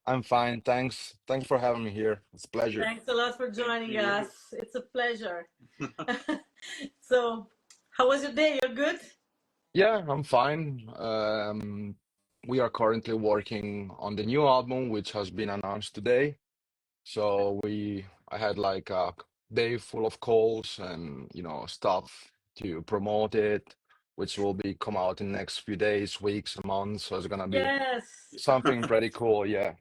I'm fine. Thanks. Thanks for having me here. It's a pleasure. Thanks a lot for Thank joining you. us. It's a pleasure. So, how was your day? You're good? Yeah, I'm fine. We are currently working on the new album, which has been announced today. I had like a day full of calls and stuff to promote it, which will be come out in the next few days, weeks, and months. So it's gonna be Yes. something pretty cool. Yeah,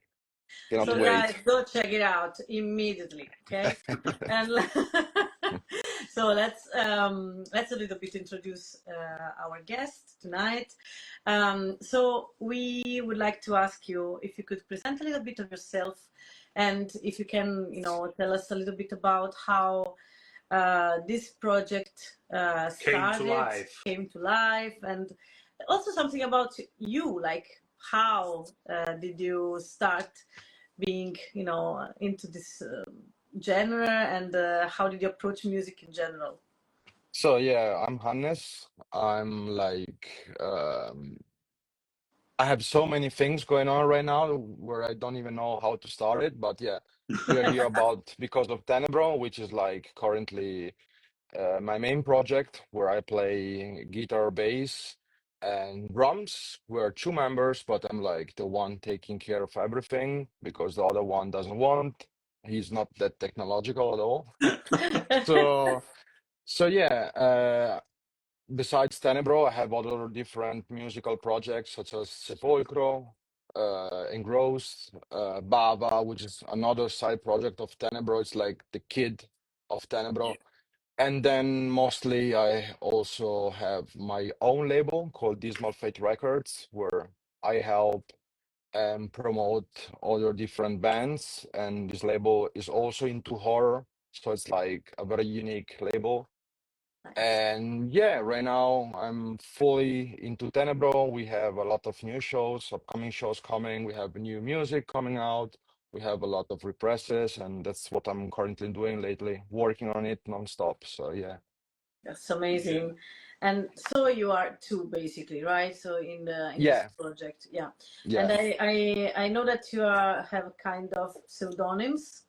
cannot So, guys, wait. go check it out immediately. Okay. And so let's a little bit introduce our guest tonight. So we would like to ask you if you could present a little bit of yourself, and if you can, tell us a little bit about how this project Came to started, life. came to life, and also something about you, like how did you start being, into this genre, and how did you approach music in general? So yeah, I'm Hannes. I have so many things going on right now where I don't even know how to start it. But yeah, we are here about because of Tenebro, which is like currently my main project where I play guitar, bass, and drums. We're two members, but I'm like the one taking care of everything because the other one doesn't want. He's not that technological at all. So so yeah, besides Tenebro, I have other different musical projects such as Sepolcro, Engrossed, Bava, which is another side project of Tenebro. It's like the kid of Yeah. Tenebro. And then mostly I also have my own label called Dismal Fate Records, where I help and promote other different bands. And this label is also into horror. So it's like a very unique label. Nice. And yeah, right now I'm fully into Tenebro. We have a lot of new shows, upcoming shows coming. We have new music coming out. We have a lot of represses, and that's what I'm currently doing lately, working on it nonstop. So yeah, That's Yeah. amazing. And so you are two basically, right? So in this yeah, project, yeah. And yeah, I know that you have kind of pseudonyms,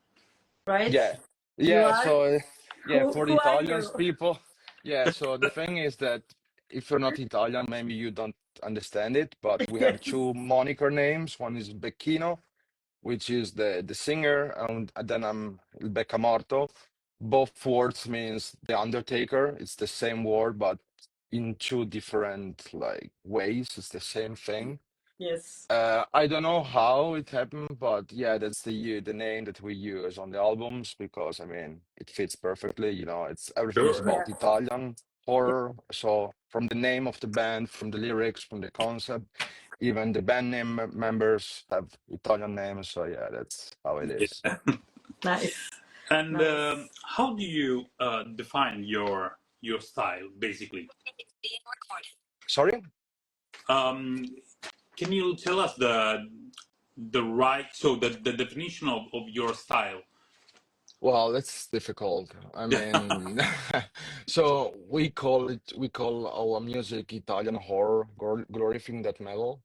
right? yeah, You yeah. are? So yeah, for the Who are Italians you? people, yeah. So the thing is that if you're not Italian, maybe you don't understand it, but we have Yes. two moniker names. One is Becchino, which is the singer, and then I'm Il Beccamorto. Both words means the Undertaker. It's the same word, but in two different like ways. It's the same thing. Yes. I don't know how it happened, but yeah, that's the name that we use on the albums because I mean it fits perfectly. It's everything is Sure. about Yeah. Italian horror. So from the name of the band, from the lyrics, from the concept, even the band name members have Italian names. So yeah, that's how it is. Yeah. Nice. And Nice. how do you define your style, basically? Sorry? Um, can you tell us the right so the definition of your style? Well, that's difficult. I mean, so we call our music Italian horror, glorifying that metal.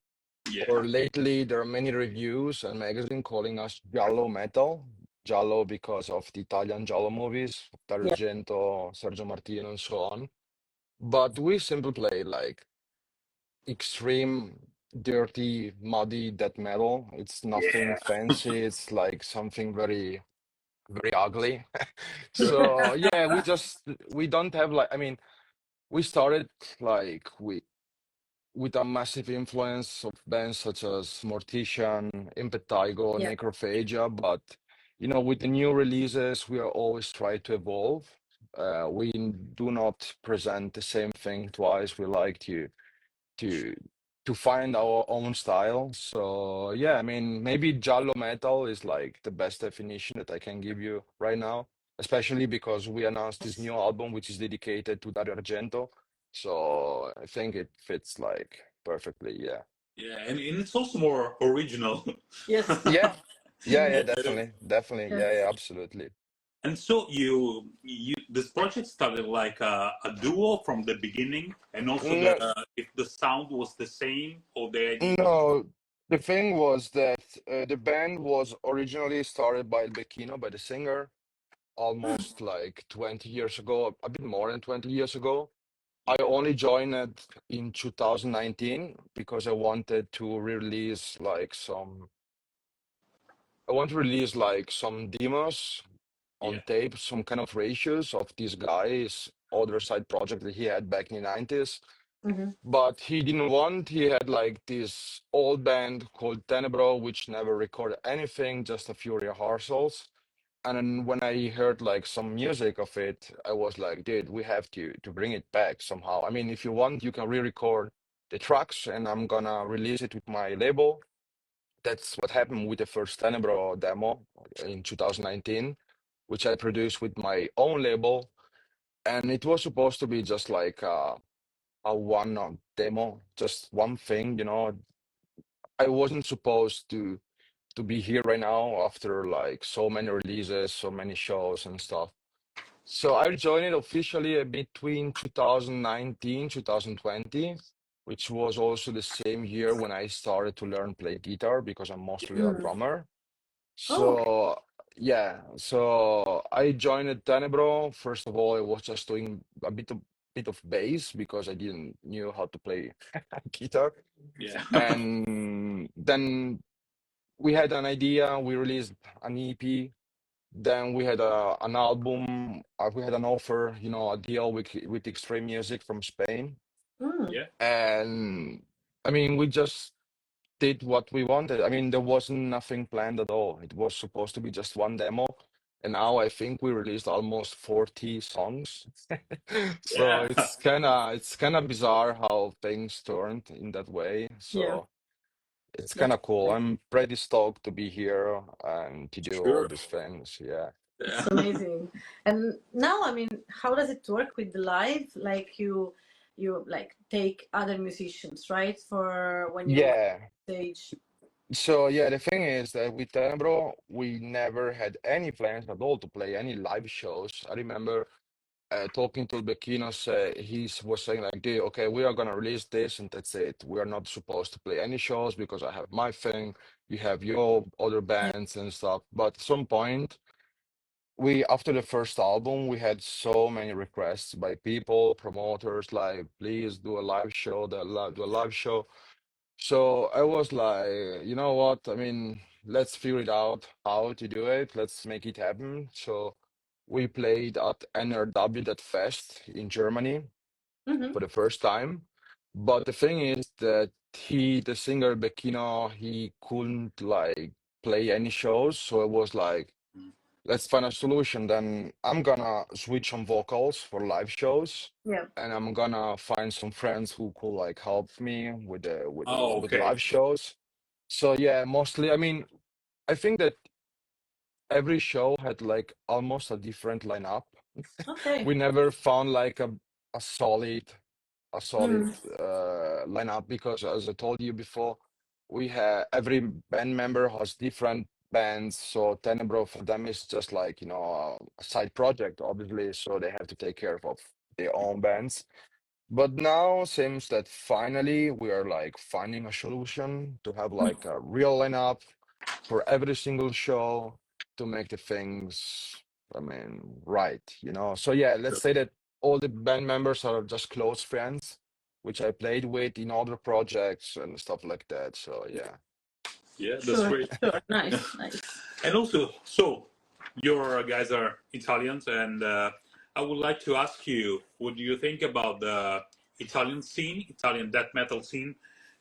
Or Yeah. lately, there are many reviews and magazine calling us Giallo metal. Giallo because of the Italian Giallo movies, Dario Yeah. Argento, Sergio Martino, and so on. But we simply play like extreme, dirty, muddy death metal. It's nothing Yeah. fancy. It's like something very, very ugly. So yeah, we don't have like I mean, we started like with a massive influence of bands such as Mortician, Impetigo, Yeah. Necrophagia, but with the new releases, we are always trying to evolve. We do not present the same thing twice. We like to to find our own style. So yeah, I mean, maybe Giallo metal is like the best definition that I can give you right now, especially because we announced this new album, which is dedicated to Dario Argento. So I think it fits like perfectly. Yeah. Yeah, and it's also more original. Yes. Yeah. Yeah, yeah, Yeah. definitely. Definitely. Yeah, yeah, Yes. absolutely. And so you this project started like a duo from the beginning, and also the No, if the sound was the same or the idea was no. The thing was that the band was originally started by Becchino, by the singer, almost like 20 years ago, a bit more than 20 years ago. I Yeah. only joined it in 2019 because I want to release like some demos Yeah. on tape, some kind of ratios of this guy's other side project that he had back in the 90s. Hmm. But he didn't want, he had like this old band called Tenebro, which never recorded anything, just a few rehearsals. And then when I heard like some music of it, I was like, dude, we have to bring it back somehow. I mean, if you want, you can re-record the tracks and I'm gonna release it with my label. That's what happened with the first Tenebro demo in 2019, which I produced with my own label. And it was supposed to be just like a one demo, just one thing, you know. I wasn't supposed to be here right now after like so many releases, so many shows and stuff. So I joined it officially between 2019, 2020, which was also the same year when I started to learn play guitar because I'm mostly a Mm. drummer. Oh, okay. So yeah, so I joined Tenebro. First of all, I was just doing a bit of bass because I didn't knew how to play guitar. Yeah. And then we had an idea, we released an EP, then we had an album, we had an offer, you know, a deal with Extreme Music from Spain. Mm. Yeah. And I mean, we just did what we wanted. I mean, there wasn't nothing planned at all. It was supposed to be just one demo. And now I think we released almost 40 songs. So Yeah. it's kind of bizarre how things turned in that way. Yeah, So it's kind that's of cool. great. I'm pretty stoked to be here and to do all Sure. these things. Yeah. Yeah. It's amazing. And now, I mean, how does it work with the live? Like you like take other musicians, right? For when you Yeah. stage. So yeah, the thing is that with Tenebro, we never had any plans at all to play any live shows. I remember talking to Bekinos, was saying like, dude, okay, we are gonna release this and that's it. We are not supposed to play any shows because I have my thing, you have your other Yeah. bands and stuff. But at some point, after the first album, we had so many requests by people, promoters, like, please do a live show, do a live show. So I was like, you know what? I mean, let's figure it out how to do it. Let's make it happen. So we played at NRW, that fest in Germany Mm-hmm. for the first time. But the thing is that the singer Becchino, he couldn't like play any shows. So it was like, Mm. let's find a solution. Then I'm gonna switch on vocals for live shows, Yeah. and I'm gonna find some friends who could like help me with the with the Oh, with the okay. live shows. So yeah, mostly. I mean, I think that every show had like almost a different lineup. Okay. We never found like a solid a solid Mm. lineup because, as I told you before, we have every band member has different bands. So Tenebro for them is just like, you know, a side project, obviously. So they have to take care of their own bands. But now seems that finally we are like finding a solution to have like a real lineup for every single show to make the things, I mean, right, you know. So yeah, let's Sure. say that all the band members are just close friends, which I played with in other projects and stuff like that. So yeah. Yeah, that's Sure. great. Sure. Nice. Nice. And also, so your guys are Italians, and I would like to ask you, what do you think about the Italian scene, Italian death metal scene,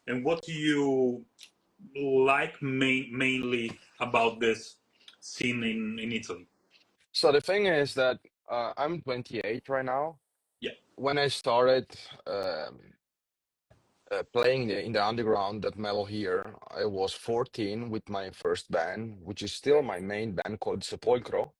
and what do you like mainly about this scene in Italy? So the thing is that I'm 28 right now. Yeah, When I started playing in the underground that metal here, I was 14 with my first band, which is still my main band called Sepolcro.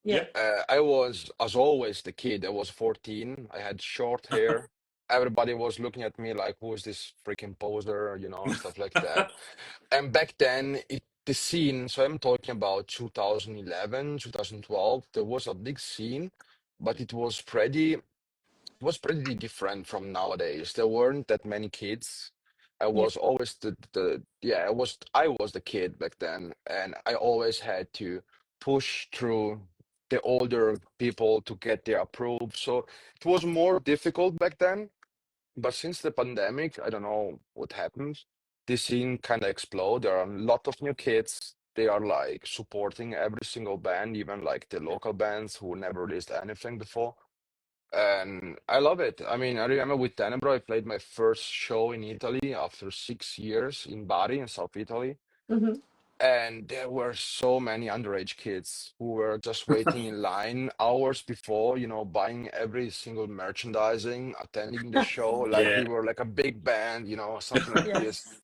yeah, Yeah. I was, as always, the kid. I was 14. I had short hair. Everybody was looking at me like, who is this freaking poser, you know, and stuff like that. And back then, the scene, so I'm talking about 2011, 2012, there was a big scene, but it was pretty different from nowadays. There weren't that many kids. I Yeah. was always the yeah, I was the kid back then, and I always had to push through the older people to get their approve. So it was more difficult back then. But since the pandemic, I don't know what happened. This scene kind of explode. There are a lot of new kids. They are like supporting every single band, even like the local bands who never released anything before. And I love it. I mean, I remember with Tenebro, I played my first show in Italy after 6 years in Bari in South Italy. Hmm. And there were so many underage kids who were just waiting in line hours before, buying every single merchandising, attending the show like Yeah. we were like a big band, something like this, Yes.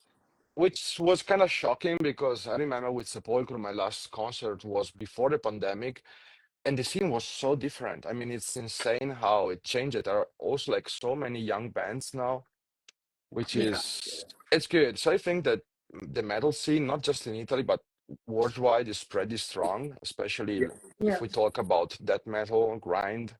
which was kind of shocking because I remember with Sepulchre, my last concert was before the pandemic, and the scene was so different. I mean, it's insane how it changed. There are also like so many young bands now, which Yeah. is it's good. So I think that the metal scene, not just in Italy but worldwide, is pretty strong, especially Yeah. if we talk about death metal, grind,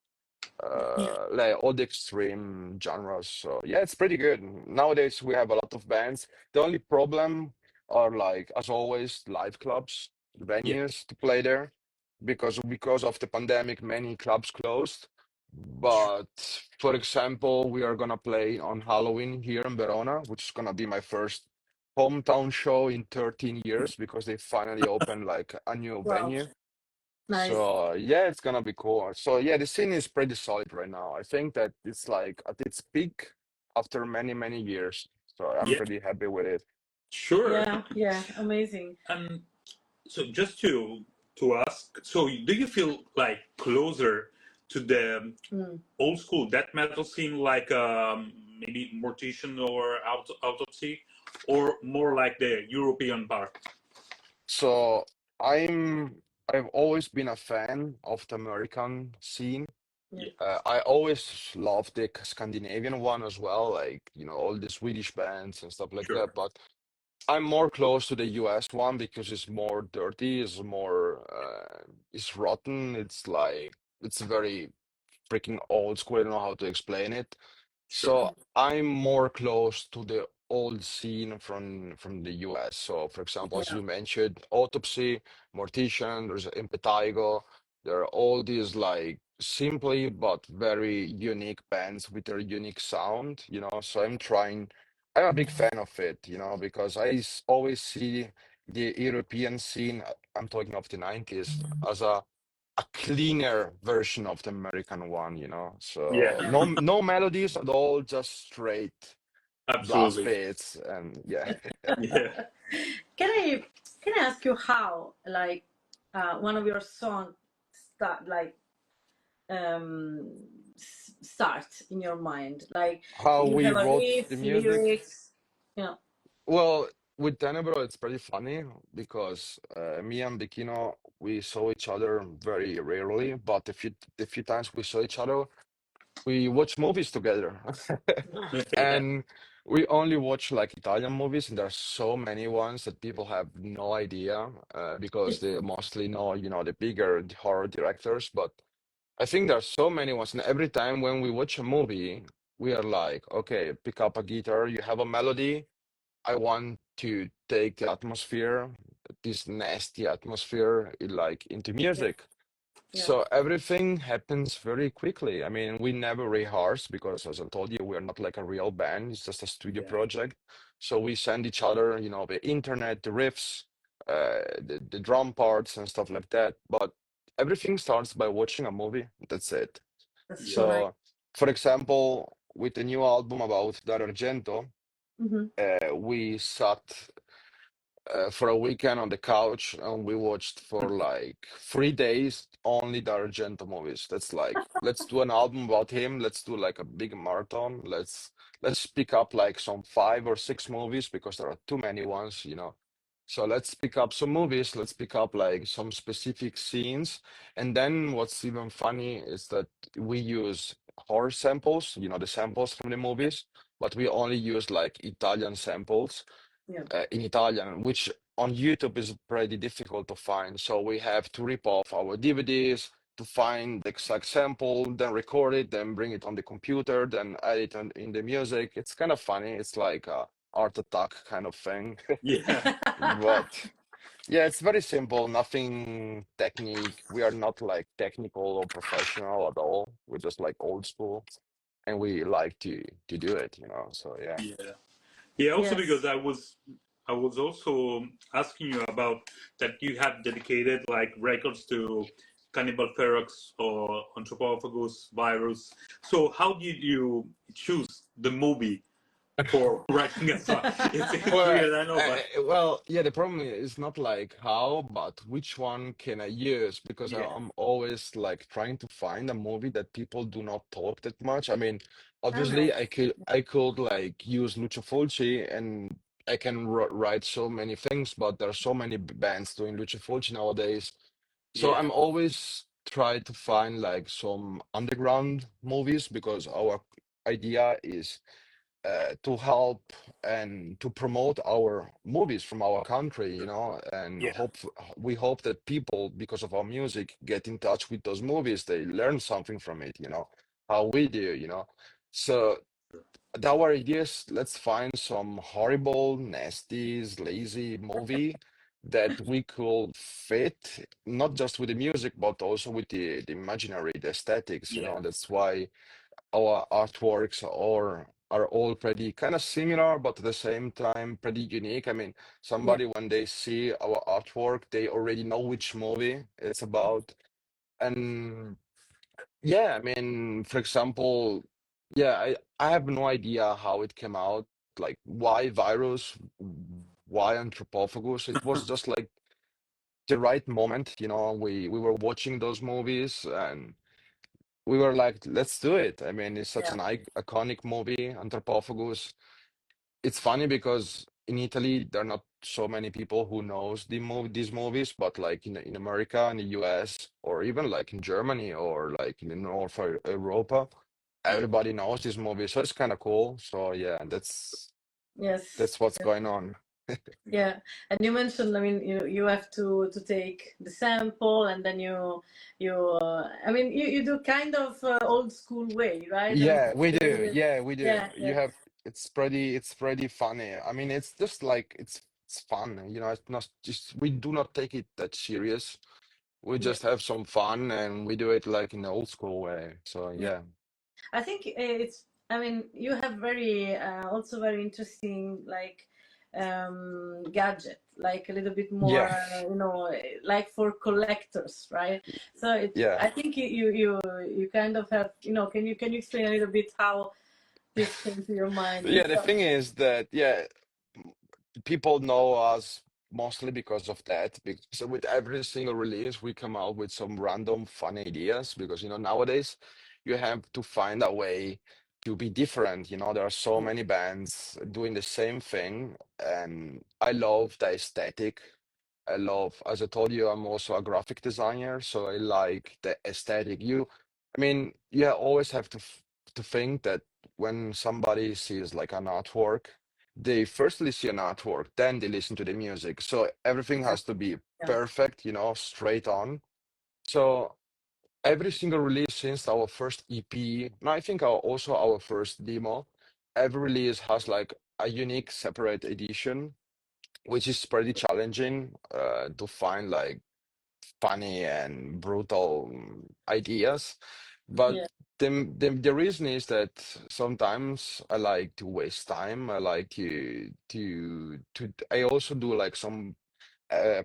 Yeah. like all the extreme genres. So yeah, it's pretty good. Nowadays we have a lot of bands. The only problem are like, as always, live clubs, Yeah. venues to play there, because of the pandemic, many clubs closed. But for example, we are gonna play on Halloween here in Verona, which is gonna be my first hometown show in 13 years because they finally opened like a new Wow. venue. Nice. So yeah, it's gonna be cool. So yeah, the scene is pretty solid right now. I think that it's like at its peak after many, many years. So I'm Yeah. pretty happy with it. Sure. Yeah. Yeah. Amazing. And so just to ask, so do you feel like closer to the Mm. old school death metal scene, like maybe Mortician or Autopsy, or more like the European part? So I've always been a fan of the American scene. Yeah. I always loved the Scandinavian one as well, like all the Swedish bands and stuff like Sure. that. But I'm more close to the US one because it's more dirty, it's rotten, it's very freaking old school. I don't know how to explain it. Sure. So I'm more close to the old scene from the US. So for example, as Yeah. you mentioned, Autopsy, Mortician, there's Impetigo. There are all these like simply but very unique bands with their unique sound. So I'm a big fan of it, because always see the European scene, I'm talking of the 90s, as a cleaner version of the American one. Yeah. So no melodies at all, just straight blast Absolutely. beats and yeah. Yeah. Can I can I ask you how like one of your songs start like start in your mind? Like How you we have a wrote the riff, music. lyrics. Yeah. Well, with Tenebro, it's pretty funny because me and Bikino, we saw each other very rarely, but the few times we saw each other, we watch movies together. Yeah. And we only watch like Italian movies, and there are so many ones that people have no idea because they mostly know, the bigger horror directors. But I think there are so many ones, and every time when we watch a movie, we are like, okay, pick up a guitar, you have a melody. I want to take the atmosphere, this nasty atmosphere, like into Yeah. music. Yeah. So everything happens very quickly. I mean, we never rehearse because, as I told you, we're not like a real band. It's just a studio Yeah. project. So we send each other, the internet, the riffs, the drum parts and stuff like that. But everything starts by watching a movie. That's it. That's Yeah. so nice. So, for example, with the new album about Dario Argento, Hmm. we sat for a weekend on the couch and we watched for like 3 days only the Argento movies. That's like, let's do an album about him. Let's do like a big marathon. Let's pick up like some 5 or 6 movies because there are too many ones. So let's pick up some movies. Let's pick up like some specific scenes. And then what's even funny is that we use horror samples, the samples from the movies, but we only use like Italian samples Yeah. in Italian, which on YouTube is pretty difficult to find. So we have to rip off our DVDs to find the exact sample, then record it, then bring it on the computer, then edit in the music. It's kind of funny. It's like heart attack kind of thing. Yeah, But yeah, it's very simple, nothing technique. We are not like technical or professional at all. We're just like old school and we like to do it, you know. So yeah. yeah. Yeah, also because Yes. I was also asking you about that you have dedicated like records to Cannibal Ferox or Anthropophagus virus. So how did you choose the movie for writing a song? It's Well, weird, I know, but well, yeah, the problem is not like how, but which one can I use? Because yeah, I'm always like trying to find a movie that people do not talk that much. I mean, Oh, obviously, nice. I could like use Lucio Fulci, and I can write so many things, but there are so many bands doing Lucio Fulci nowadays. So yeah, I'm always try to find like some underground movies because our idea is to help and to promote our movies from our country, you know, and yeah, we hope that people, because of our music, get in touch with those movies. They learn something from it, you know, how we do, you know. So our idea is let's find some horrible, nasty, lazy movie that we could fit not just with the music but also with the imaginary, the aesthetics, you yeah, know. That's why our artworks are all pretty kind of similar, but at the same time pretty unique. I mean, Yeah. somebody when they see our artwork, they already know which movie it's about. And yeah, I mean, for example, yeah, I have no idea how it came out, like why virus, why anthropophagus. It was just like the right moment, you know. We were watching those movies and we were like, let's do it. I mean, it's such Yeah. an iconic movie, Anthropophagus. It's funny because in Italy, there are not so many people who knows these movies, but like in America, in the US, or even like in Germany or like in the North Europa, everybody knows this movie. So it's kind of cool. So yeah, Yes. that's what's going on. Yeah, and you mentioned, I mean, you have to take the sample, and then I mean, you do kind of old school way, right? I mean, Yeah, we a little do. bit. Yeah, we do. Yeah, You yeah, have it's pretty funny. I mean, it's just like it's fun, you know, it's not just we do not take it that serious. We yeah, just have some fun and we do it like in the old school way. So yeah. yeah. I think it's. I mean, you have very also very interesting like gadget, like a little bit more, Yeah. like for collectors, right? So Yeah. I think you kind of have, can you explain a little bit how this came to your mind and Yeah, the stuff? thing is that yeah, people know us mostly because of that. Because with every single release, we come out with some random fun ideas. Because you know nowadays, you have to find a way to be different. You know, there are so Yeah, many bands doing the same thing, and I love the aesthetic. I love, as I told you, I'm also a graphic designer, so I like the aesthetic. I mean, you always have to think that when somebody sees like an artwork, they firstly see an artwork, then they listen to the music. So everything yeah, has to be yeah, perfect, you know, straight on. So every single release since our first EP, and I think also our first demo, every release has like a unique separate edition, which is pretty challenging to find like funny and brutal ideas. But yeah, the reason is that sometimes I like to waste time. I like I also do like some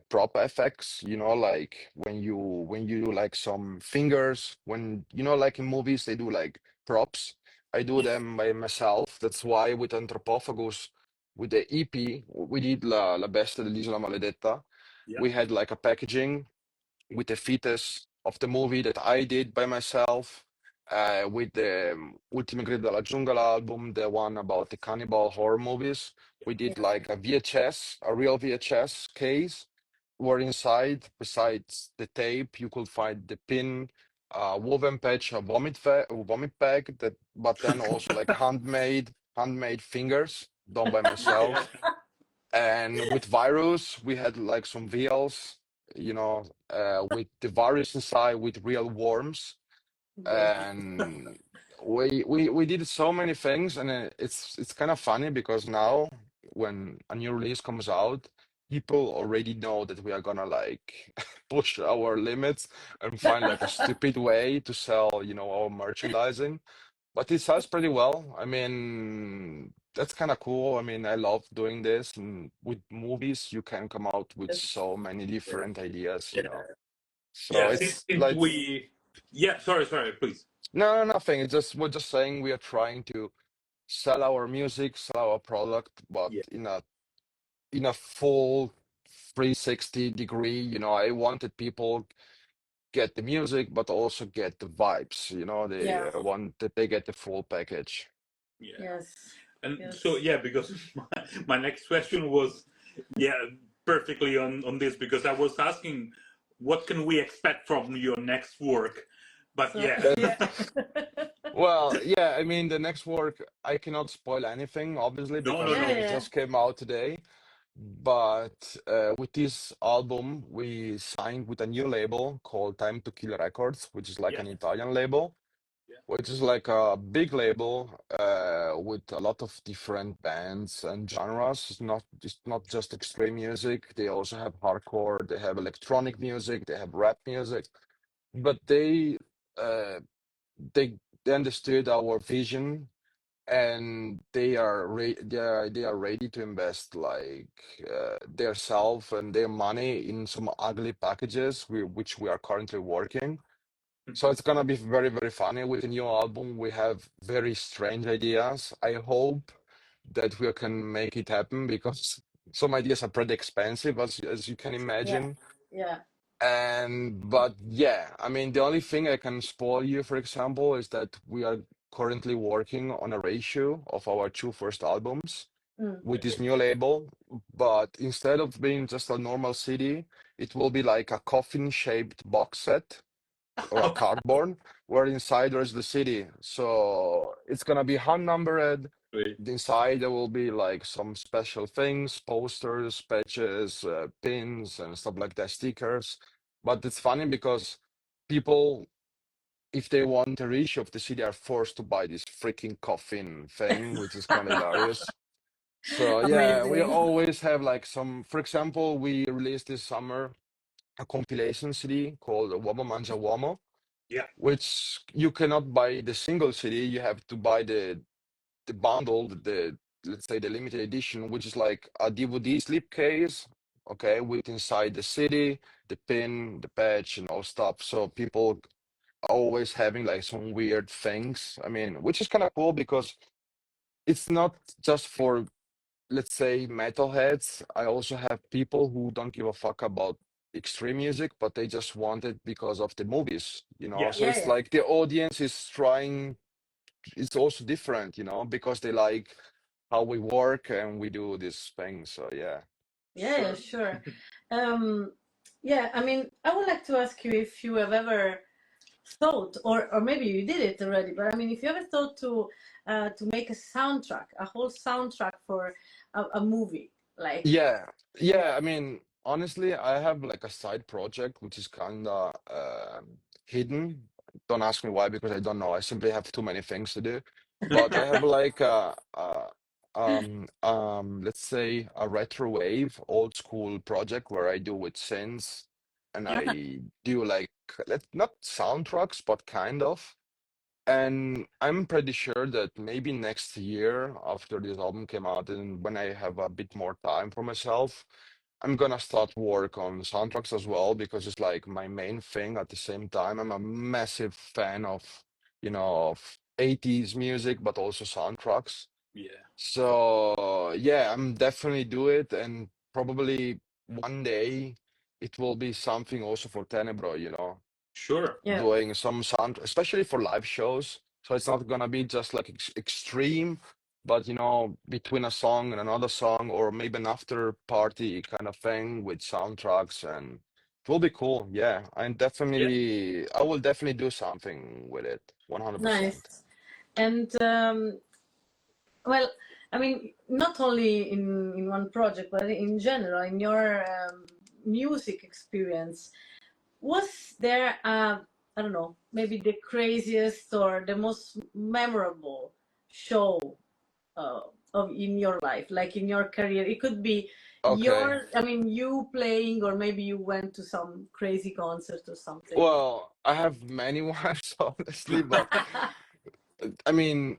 prop effects, you know, like when you do like some fingers, when you know, like in movies they do like props. I do yeah, them by myself. That's why with Anthropophagus, with the EP, we did La Bestia dell'Isola Maledetta. yeah, We had like a packaging with the fetus of the movie that I did by myself, with the Ultime Grido della Giungla album, the one about the cannibal horror movies. We did yeah, like a VHS, a real VHS case, where inside, besides the tape, you could find the pin, woven patch, a vomit bag, that, but then also like handmade fingers done by yeah, myself. And with virus, we had like some vials, you know, with the virus inside with real worms. great. And we did so many things, and it's kind of funny because now when a new release comes out, people already know that we are gonna like push our limits and find like a stupid way to sell, our merchandising. But it sells pretty well. I mean, that's kind of cool. I mean, I love doing this. And with movies, you can come out with so many different ideas. So Yeah, it's since like, we, yeah, sorry, please. no, no, nothing. It's just, we're just saying we are trying to sell our music, sell our product, but Yeah, in a full 360 degree. I wanted people get the music, but also get the vibes. They Yeah. want that they get the full package. yeah. Yes. And so, Yes. yeah, because my next question was, yeah, perfectly on this, because I was asking, what can we expect from your next work? But So yeah, yeah. Well, yeah, I mean, the next work, I cannot spoil anything, obviously, no, because no, Yeah, no. it yeah. just came out today. But with this album, we signed with a new label called Time to Kill Records, which is like Yeah, an Italian label, yeah. which is like a big label with a lot of different bands and genres. It's not just extreme music. They also have hardcore, they have electronic music, they have rap music. But uh, they understood our vision, and they are ready to invest like their self and their money in some ugly packages, which we are currently working. So it's gonna be very, very funny with the new album. We have very strange ideas. I hope that we can make it happen because some ideas are pretty expensive, as you can Yeah. imagine. Yeah. But yeah, I mean, the only thing I can spoil you, for example, is that we are currently working on a ratio of our two first albums Mm. with this new label. But instead of being just a normal CD, it will be like a coffin-shaped box set or a Okay. cardboard where inside there's the city. So it's gonna be hand numbered. Inside there will be like some special things, posters, patches, pins, and stuff like that, stickers. But it's funny because people, if they want a reissue of the city, are forced to buy this freaking coffin thing, which is kind of hilarious. So yeah, we Amazing. always have like some. For example, we released this summer a compilation CD called Uomo Mangia Uomo, Yeah, which you cannot buy the single CD. You have to buy the bundle, the let's say the limited edition, which is like a DVD slipcase, okay, with inside the CD, the pin, the patch, and all stuff. So people are always having like some weird things. I mean, which is kind of cool because it's not just for, let's say, metalheads. I also have people who don't give a fuck about extreme music, but they just want it because of the movies. yeah, So Yeah, it's yeah. like the audience is trying, it's also different, because they like how we work and we do this thing. So yeah. Yeah, yeah, sure. sure. Um, yeah, I mean, I would like to ask you if you have ever thought, or maybe you did it already, but I mean, if you ever thought to make a soundtrack, a whole soundtrack for a movie, like, Yeah, yeah, yeah. I mean, honestly, I have like a side project which is kind of hidden. Don't ask me why, because I don't know. I simply have too many things to do. But I have like let's say a retro wave old school project where I do with synths, and Yeah, I do like, not soundtracks, but kind of. And I'm pretty sure that maybe next year, after this album came out, and when I have a bit more time for myself, I'm gonna start work on soundtracks as well, because it's like my main thing at the same time. I'm a massive fan of 80s music, but also soundtracks. yeah, So yeah, I'm definitely do it, and probably one day it will be something also for Tenebro, sure. yeah, doing some sound, especially for live shows. So it's not gonna be just like extreme, but between a song and another song, or maybe an after party kind of thing with soundtracks, and it will be cool. Yeah, Yeah, I will definitely do something with it, 100%. nice. And well, I mean, not only in one project, but in general, in your music experience, was there I don't know, maybe the craziest or the most memorable show of in your life, like in your career? It could be Okay. I mean, you playing, or maybe you went to some crazy concert or something. Well, I have many ones, honestly, but I mean,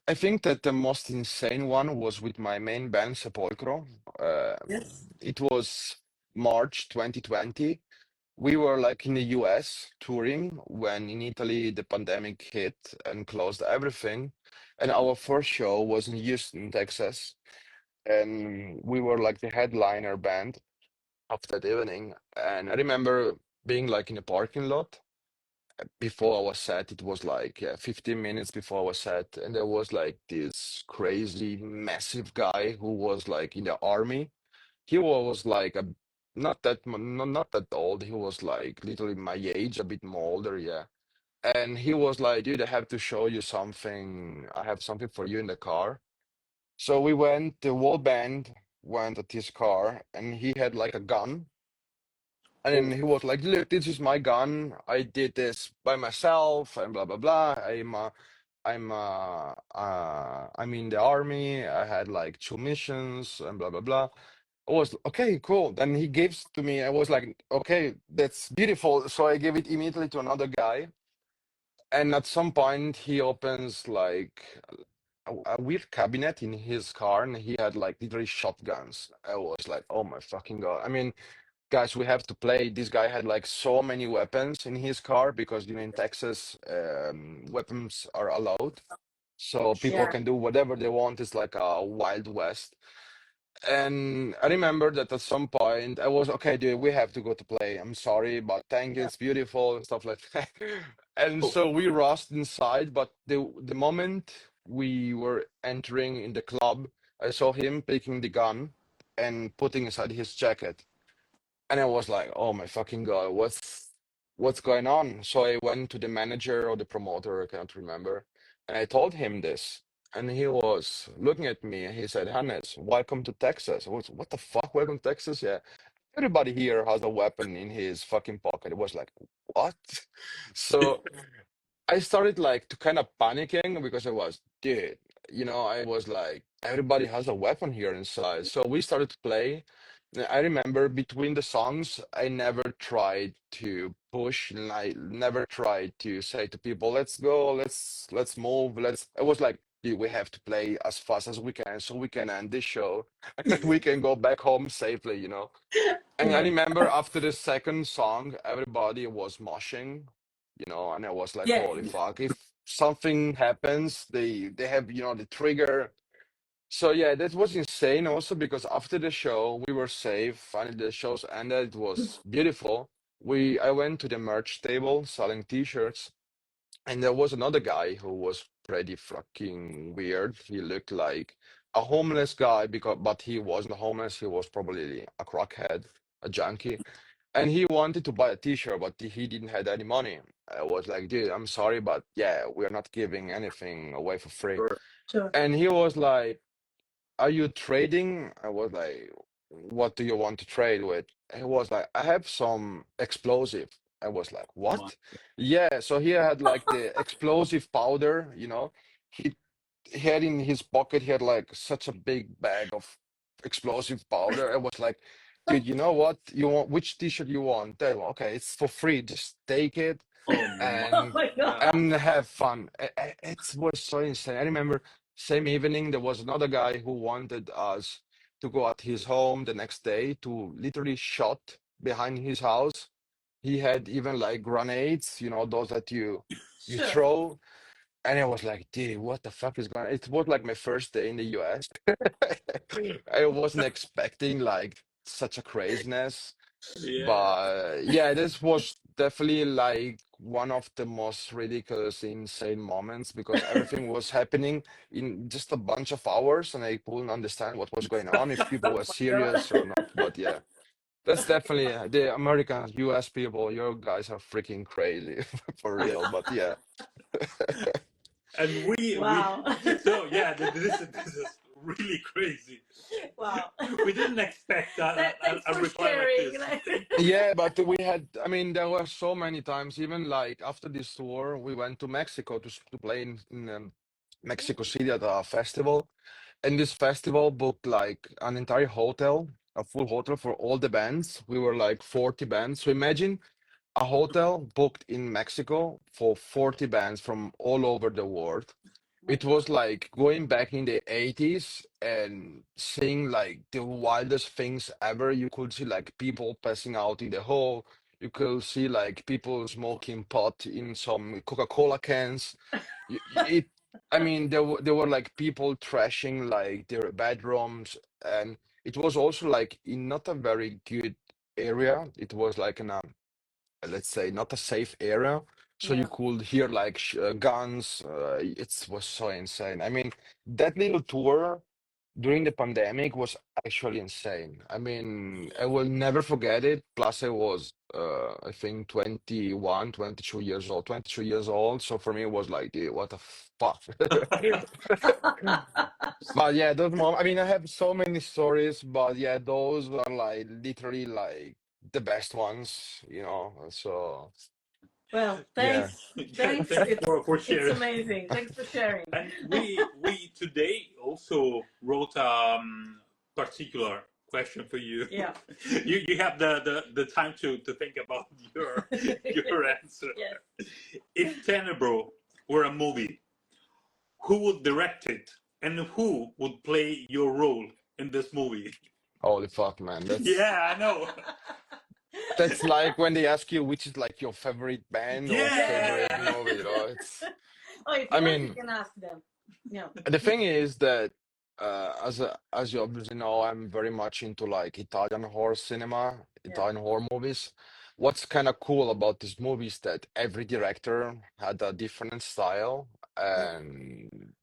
I think that the most insane one was with my main band, Sepolcro. Yes. It was March 2020. We were like in the US touring when in Italy the pandemic hit and closed everything. And our first show was in Houston, Texas. And we were like the headliner band of that evening. And I remember being like in a parking lot before our set. It was like 15 minutes before our set. And there was like this crazy, massive guy who was like in the army. He was like a not that old. He was like literally my age, a bit more older, yeah. And he was like, dude, I have to show you something. I have something for you in the car. So we went, the whole band went at his car, and he had like a gun. And then Oh, he was like, look, this is my gun. I did this by myself and blah blah blah. I'm in the army. I had like 2 missions and blah blah blah. I was okay, cool. Then he gives to me. I was like, okay, that's beautiful. So I gave it immediately to another guy. And at some point, he opens like a weird cabinet in his car, and he had like literally shotguns. I was like, oh my fucking God. I mean, guys, we have to play. This guy had like so many weapons in his car because, in Texas, weapons are allowed. So people Yeah. can do whatever they want. It's like a Wild West. And I remember that at some point I was okay, dude, we have to go to play. I'm sorry, but thank you, it's beautiful and stuff like that. And oh, so we rushed inside, but the moment we were entering in the club, I saw him taking the gun and putting inside his jacket. And I was like, oh my fucking God, what's going on? So I went to the manager or the promoter, I can't remember, and I told him this. And he was looking at me and he said, Hannes, welcome to Texas. I was, what the fuck? Welcome to Texas? Yeah. Everybody here has a weapon in his fucking pocket. It was like, what? So I started like to kind of panicking because I was, dude, I was like, everybody has a weapon here inside. So we started to play. And I remember between the songs, I never tried to push, and I never tried to say to people, let's go, let's move, let's. I was like, dude, we have to play as fast as we can so we can end this show and we can go back home safely. And I Yeah. remember after the second song, everybody was moshing, and I was like, Yeah. holy fuck, if something happens, they have, the trigger. So yeah, that was insane also because after the show, we were safe. Finally, the shows ended. It was beautiful. I went to the merch table selling t-shirts, and there was another guy who was pretty fucking weird. He looked like a homeless guy but he wasn't homeless. He was probably a crackhead, a junkie. And he wanted to buy a t-shirt, but he didn't have any money. I was like, dude, I'm sorry, but yeah, we're not giving anything away for free. sure. Sure. And he was like, are you trading? I was like, what do you want to trade with? He was like, I have some explosive. I was like, My, what? Yeah, so he had like the explosive powder, He he had in his pocket, he had like such a big bag of explosive powder. I was like, dude, you know what? You want which t-shirt you want? Tell him, okay, it's for free. Just take it oh Oh and my God. God. have fun. It was so insane. I remember same evening there was another guy who wanted us to go at his home the next day to literally shot behind his house. He had even like grenades, those that you Sure. throw. And I was like, dude, what the fuck is going on? It was like my first day in the US. I wasn't expecting like such a craziness. Yeah. But yeah, this was definitely like one of the most ridiculous, insane moments because everything was happening in just a bunch of hours and I couldn't understand what was going on, if people Oh were my God. serious or not. But yeah, that's definitely the Americans, US people, you guys are freaking crazy for real. But yeah. And we Wow. so yeah, this is really crazy. Wow. We didn't expect Thanks a for reply like sharing. this. Thank you. Yeah, but we had, I mean, there were so many times, even like after this tour, we went to Mexico to play in Mexico City at a festival. and this festival booked like an entire hotel, a full hotel for all the bands. We were like 40 bands. So imagine a hotel booked in Mexico for 40 bands from all over the world. My It God. was like going back in the 80s and seeing like the wildest things ever. You could see like people passing out in the hall. You could see like people smoking pot in some Coca-Cola cans. It, I mean, there were like people trashing like their bedrooms, and it was also like in not a very good area. It was like in a, let's say, not a safe area, so you Yeah. could hear like guns. It was so insane. I mean, that little tour during the pandemic was actually insane. I mean, I will never forget it. Plus, I was, I think 21, 22 years old, 23 years old. So for me, it was like, dude, what the fuck? But yeah, those moments, I mean, I have so many stories, but yeah, those are like literally like the best ones, you know. So Well, yeah. thanks. Thanks. Thanks for It's sharing. amazing. Thanks for sharing. And we today also wrote particular question for you. Yeah. You have the time to think about your answer. Yes. If Tenebro were a movie, who would direct it and who would play your role in this movie? Holy fuck, man. Yeah, I know. That's like when they ask you which is like your favorite band or Yeah. favorite movie, you know. Oh, if I you want, you mean, can ask them. Yeah. the thing is that as you obviously know, I'm very much into like Italian horror cinema, Yeah. Italian horror movies. What's kind of cool about this movie is that every director had a different style, Yeah. and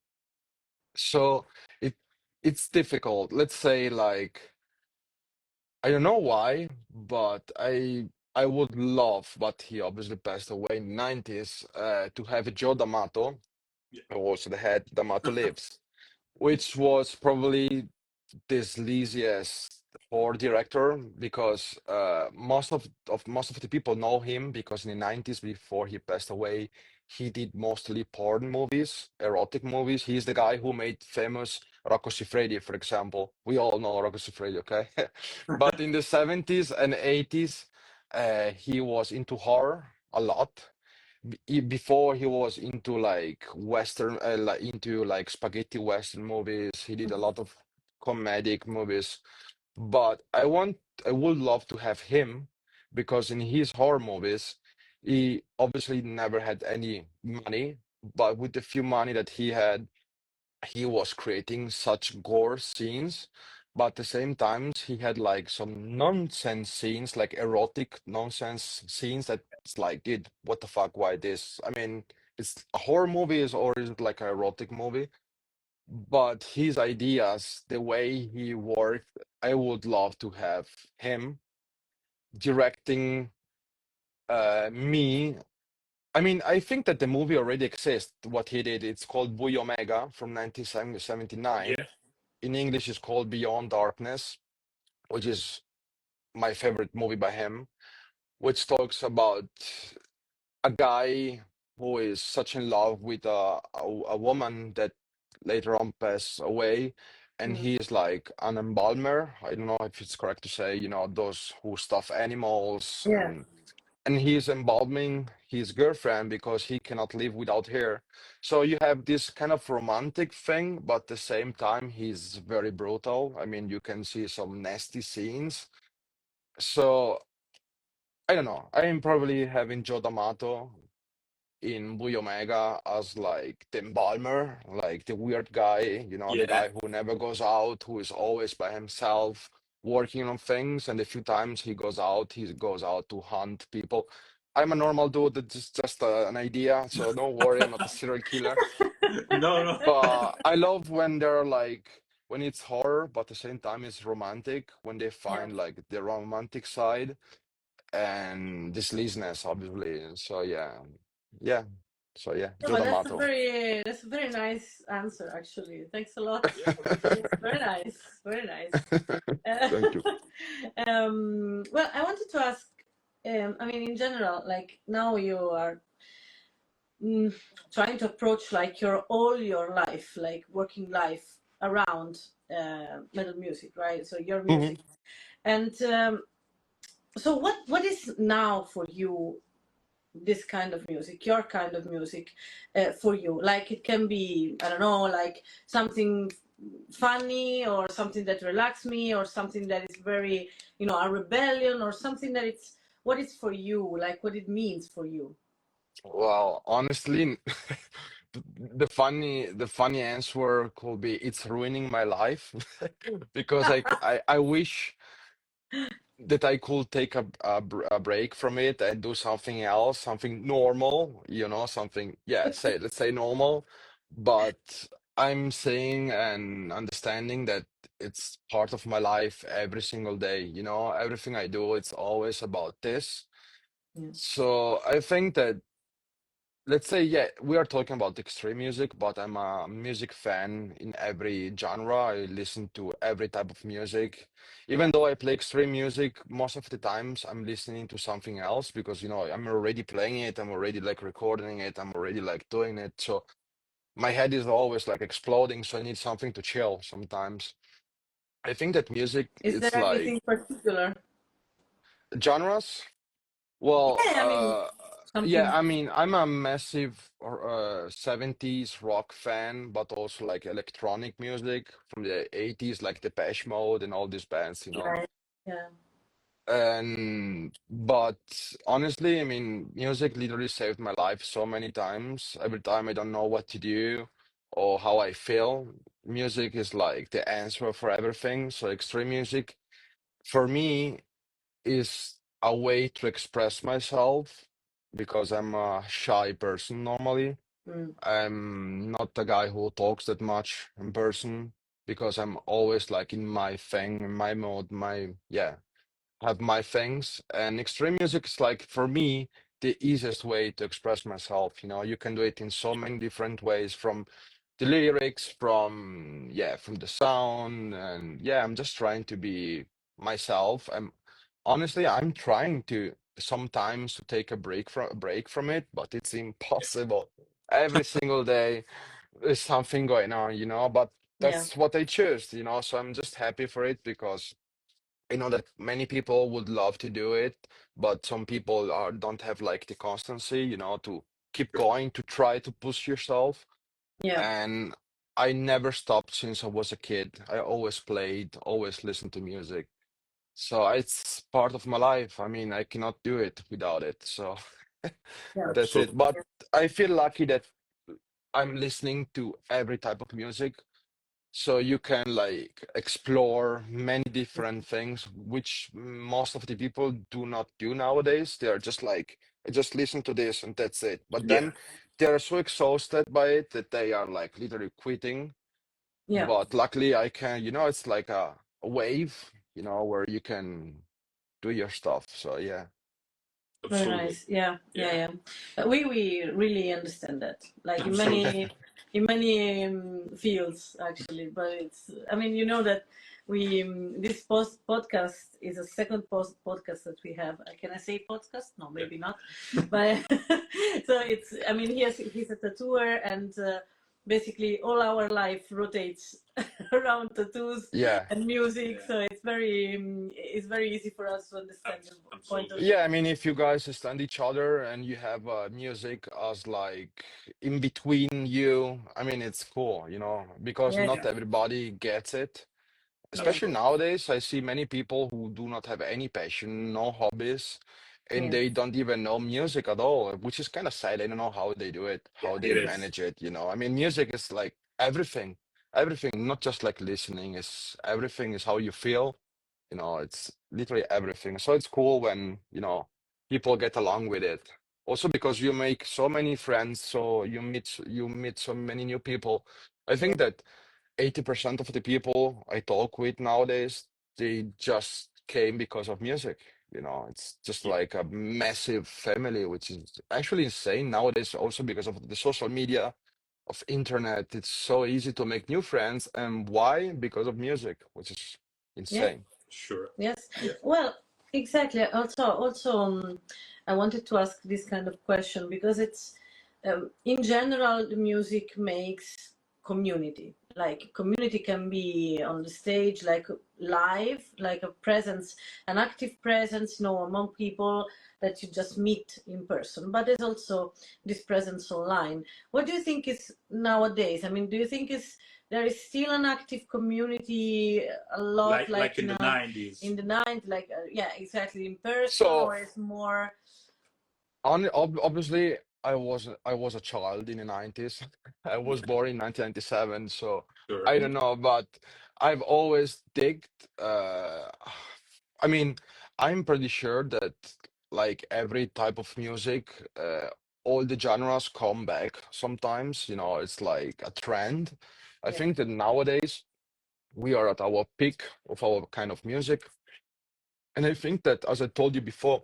so it it's difficult. Let's say like I don't know why, but I would love, but he obviously passed away in the 90s, to have Joe D'Amato, who was the head D'Amato Lives, which was probably this laziest horror director because most of the people know him because in the 90s before he passed away he did mostly porn movies, erotic movies. He's the guy who made famous Rocco Siffredi, for example. We all know Rocco Siffredi, okay? But in the 70s and 80s he was into horror a lot. Before he was into like Western, like into like spaghetti Western movies. He did a Mhm. lot of comedic movies, but I would love to have him because in his horror movies, he obviously never had any money, but with the few money that he had, he was creating such gore scenes. But at the same time, he had like some nonsense scenes, like erotic nonsense scenes that it's like, dude, what the fuck? Why this? I mean, it's a horror movie is or is it like an erotic movie? But his ideas, the way he worked, I would love to have him directing me. I mean, I think that the movie already exists, what he did. It's called Buio Omega from Yeah. 1979. In English, it's called Beyond Darkness, which is my favorite movie by him, which talks about a guy who is such in love with a woman that later on passed away, and Mm. he is like an embalmer. I don't know if it's correct to say, those who stuff animals, Yeah. and he's embalming his girlfriend because he cannot live without her. So you have this kind of romantic thing, but at the same time, he's very brutal. I mean, you can see some nasty scenes. So I don't know. I am probably having Joe D'Amato in Blue Omega as like the embalmer, like the weird guy, the Yeah. guy who never goes out, who is always by himself working on things. And the few times he goes out to hunt people. I'm a normal dude. It's just an idea. So don't worry, I'm not a serial killer. No, no. But I love when they're like, when it's horror, but at the same time it's romantic, when they Yeah. find like the romantic side and this laziness, obviously. So yeah. So yeah, No, Joe but D'Amato. that's a very nice answer, actually. Thanks a lot. Yeah, Very nice. Very nice. Uh, Thank you. well, I wanted to ask, I mean, in general, like now you are mm, trying to approach like your all your life, like working life. around metal music, right? So your Hmm. music, and so what is now for you this kind of music, your kind of music, for you? Like it can be, I don't know, like something funny or something that relax me or something that is very, a rebellion or something that it's what is for you, like what it means for you. Well, honestly, the funny answer could be it's ruining my life because I wish that I could take a break from it and do something else, something normal, something, yeah, let's say normal, but I'm saying and understanding that it's part of my life every single day, everything I do, it's always about this. Yeah. So I think that, let's say, yeah, we are talking about extreme music, but I'm a music fan in every genre. I listen to every type of music. Yeah. Even though I play extreme music, most of the times I'm listening to something else because, I'm already playing it, I'm already like recording it, I'm already like doing it. So my head is always like exploding, so I need something to chill sometimes. I think that music, Is there it's like anything particular? genres. Well, Yeah, I mean yeah, something. I mean, I'm a massive 70s rock fan, but also like electronic music from the 80s, like Depeche Mode and all these bands. Yeah. Yeah. And but honestly, I mean, music literally saved my life so many times. Every time I don't know what to do or how I feel, music is like the answer for everything. So extreme music for me is a way to express myself because I'm a shy person normally. Mm. I'm not the guy who talks that much in person because I'm always like in my thing, in my mode, yeah, have my things. And extreme music is like, for me, the easiest way to express myself. You can do it in so many different ways from the lyrics, from the sound. And yeah, I'm just trying to be myself. I'm trying to sometimes to take a break from it, but it's impossible. Every single day there's something going on, but Yeah. that's what I choose. So I'm just happy for it because I know that many people would love to do it, but some people don't have like the constancy, to keep going, to try to push yourself. Yeah. And I never stopped since I was a kid. I always played, always listened to music. So it's part of my life. I mean, I cannot do it without it. So Yeah. that's Absolutely. it. But I feel lucky that I'm listening to every type of music. So you can like explore many different things, which most of the people do not do nowadays. They are just like, I just listen to this and that's it. But Yeah. then they are so exhausted by it that they are like literally quitting. Yeah. But luckily I can, it's like a wave, where you can do your stuff. So yeah, Very Absolutely. nice. Yeah, yeah, Yeah. yeah. We really understand that. Like in Absolutely. many fields actually. But it's, I mean, you know that we this podcast is a second podcast that we have. Can I say podcast? No, Yeah. maybe not. But so it's. I mean, he's a tattooer, and basically all our life rotates around tattoos yeah. and music. Yeah. So it's very easy for us to understand your point of Absolutely. view. Yeah, I mean, if you guys stand each other and you have music as like in between you, I mean, it's cool, because Yeah, not Yeah. everybody gets it. yeah, Especially Absolutely. nowadays, I see many people who do not have any passion, no hobbies, and yeah, they don't even know music at all, which is kind of sad. I don't know how they do it, Yeah. how they It is. manage it. I mean, music is like everything, everything, not just like listening, is everything is how you feel. It's literally everything. So it's cool when, people get along with it. Also because you make so many friends, so you meet so many new people. I yeah, think that 80% of the people I talk with nowadays, they just came because of music. It's just Yeah. like a massive family, which is actually insane nowadays, also because of the social media, of internet. It's so easy to make new friends. And why? Because of music, which is yeah, insane. Sure. yes. Yeah. Well, exactly. Also, I wanted to ask this kind of question because it's, in general, the music makes. community. Like community can be on the stage, like live, like a presence, an active presence, among people that you just meet in person. But there's also this presence online. What do you think is nowadays? I mean, do you think there is still an active community a lot like in in the 90s? in the 90s, like yeah, exactly, in person, So or is more? obviously, I was a child in the 90s. I was Yeah, born in 1997, so Sure. I don't know, but I've always digged. I mean, I'm pretty sure that like every type of music, all the genres come back sometimes. It's like a trend. I yeah, think that nowadays we are at our peak of our kind of music, and I think that, as I told you before,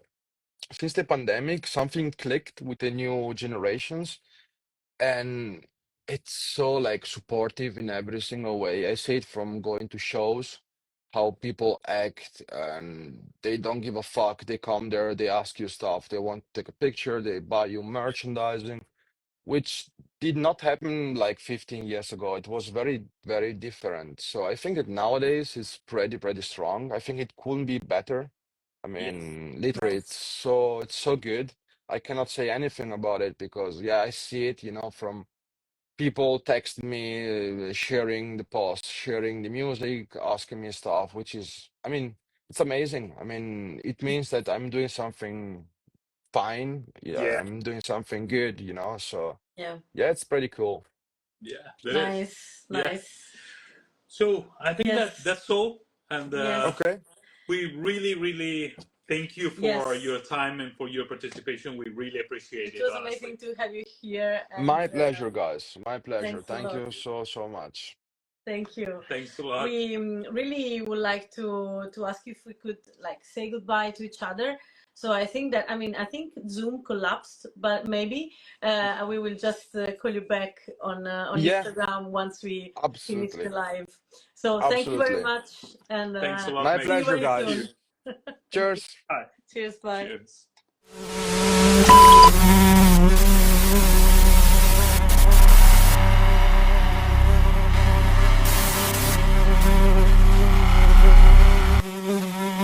since the pandemic, something clicked with the new generations, and it's so like supportive in every single way. I see it from going to shows, how people act, and they don't give a fuck. They come there, they ask you stuff, they want to take a picture, they buy you merchandising, which did not happen like 15 years ago. It was very, very different. So I think that nowadays is pretty, pretty strong. I think it couldn't be better. I Yes. mean, literally, it's nice. so it's so good. I cannot say anything about it because yeah, I see it, from people text me, sharing the post, sharing the music, asking me stuff, which is, I mean, it's amazing. I mean, it means that I'm doing something fine. Yeah, Yeah. I'm doing something good, So Yeah, yeah, it's pretty cool. Yeah. That is. nice, Yeah. nice. So I think that Yes, that's all, and yes, Okay. we really, really thank you for yes. your time and for your participation. We really appreciate It it, was honestly. amazing to have you here, and My pleasure, guys. My pleasure. thanks a Thank lot. you so, so much. Thank you. Thanks a lot. We really would like to ask you if we could like say goodbye to each other. So I think that, I mean, I think Zoom collapsed, but maybe we will just call you back on Yeah, Instagram once we finish the absolutely. live. So thank you very Absolutely. much, and Thanks a lot, My see you Maggie. pleasure, very Thank you. guys. soon. Thank you. Cheers. Bye. Cheers. Bye. Cheers.